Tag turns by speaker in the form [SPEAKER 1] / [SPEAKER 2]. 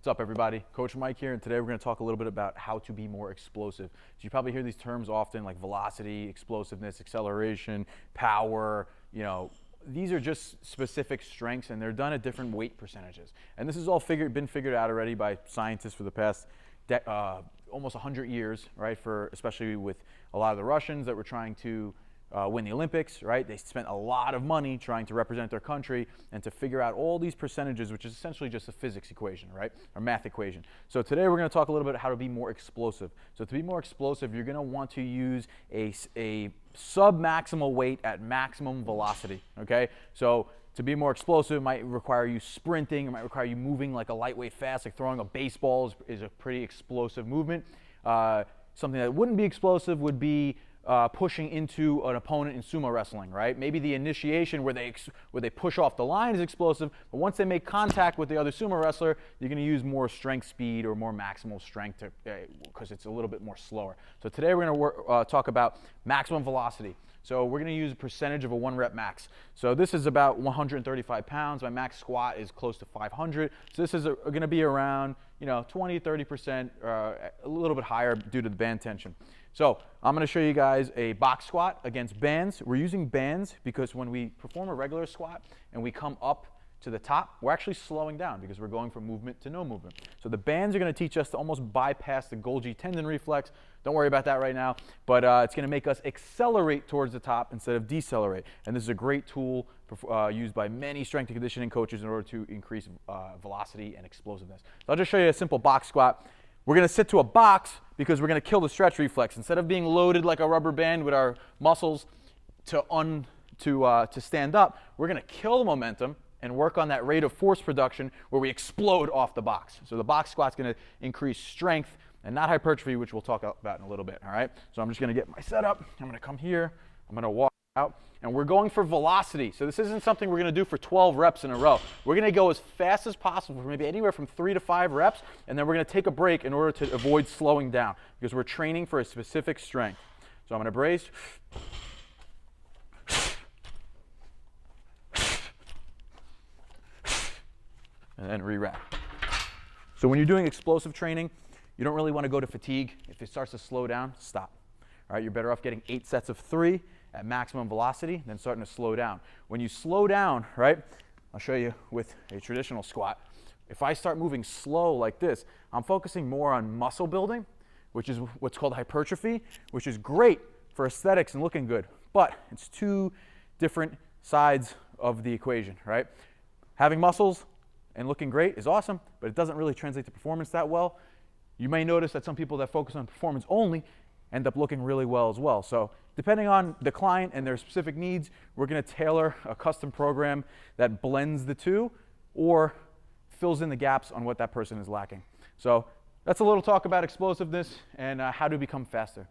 [SPEAKER 1] What's up, everybody? Coach Mike here, and today we're going to talk a little bit about how to be more explosive. So you probably hear these terms often, like velocity, explosiveness, acceleration, power. These are just specific strengths, and they're done at different weight percentages. And this is all been figured out already by scientists for the past almost 100 years, right? Especially with a lot of the Russians that were trying to win the Olympics, right? They spent a lot of money trying to represent their country and to figure out all these percentages, which is essentially just a physics equation, right? Or math equation. So today we're going to talk a little bit how to be more explosive. So to be more explosive, you're going to want to use a sub-maximal weight at maximum velocity, okay? So to be more explosive, it might require you sprinting, it might require you moving like a lightweight fast, like throwing a baseball is a pretty explosive movement. Something that wouldn't be explosive would be pushing into an opponent in sumo wrestling, right? Maybe the initiation where they push off the line is explosive, but once they make contact with the other sumo wrestler, you're going to use more strength speed or more maximal strength because it's a little bit more slower. So today we're going to talk about maximum velocity. So we're going to use a percentage of a 1 rep max. So this is about 135 pounds. My max squat is close to 500. So this is going to be around 20, 30%, a little bit higher due to the band tension. So I'm going to show you guys a box squat against bands. We're using bands because when we perform a regular squat and we come up to the top, we're actually slowing down because we're going from movement to no movement. So the bands are going to teach us to almost bypass the Golgi tendon reflex. Don't worry about that right now, but it's going to make us accelerate towards the top instead of decelerate. And this is a great tool used by many strength and conditioning coaches in order to increase velocity and explosiveness. So I'll just show you a simple box squat. We're going to sit to a box because we're going to kill the stretch reflex. Instead of being loaded like a rubber band with our muscles to stand up, we're going to kill the momentum and work on that rate of force production where we explode off the box. So the box squat's going to increase strength and not hypertrophy, which we'll talk about in a little bit, all right? So I'm just going to get my setup. I'm going to come here. I'm going to walk out. And we're going for velocity. So this isn't something we're going to do for 12 reps in a row. We're going to go as fast as possible for maybe anywhere from 3 to 5 reps, and then we're going to take a break in order to avoid slowing down because we're training for a specific strength. So I'm going to brace. And then re-wrap. So when you're doing explosive training, you don't really want to go to fatigue. If it starts to slow down, stop. All right, you're better off getting 8 sets of 3 at maximum velocity than starting to slow down. When you slow down, right, I'll show you with a traditional squat. If I start moving slow like this, I'm focusing more on muscle building, which is what's called hypertrophy, which is great for aesthetics and looking good. But it's two different sides of the equation, right? Having muscles and looking great is awesome, but it doesn't really translate to performance that well. You may notice that some people that focus on performance only end up looking really well as well. So depending on the client and their specific needs, we're going to tailor a custom program that blends the two or fills in the gaps on what that person is lacking. So that's a little talk about explosiveness and how to become faster.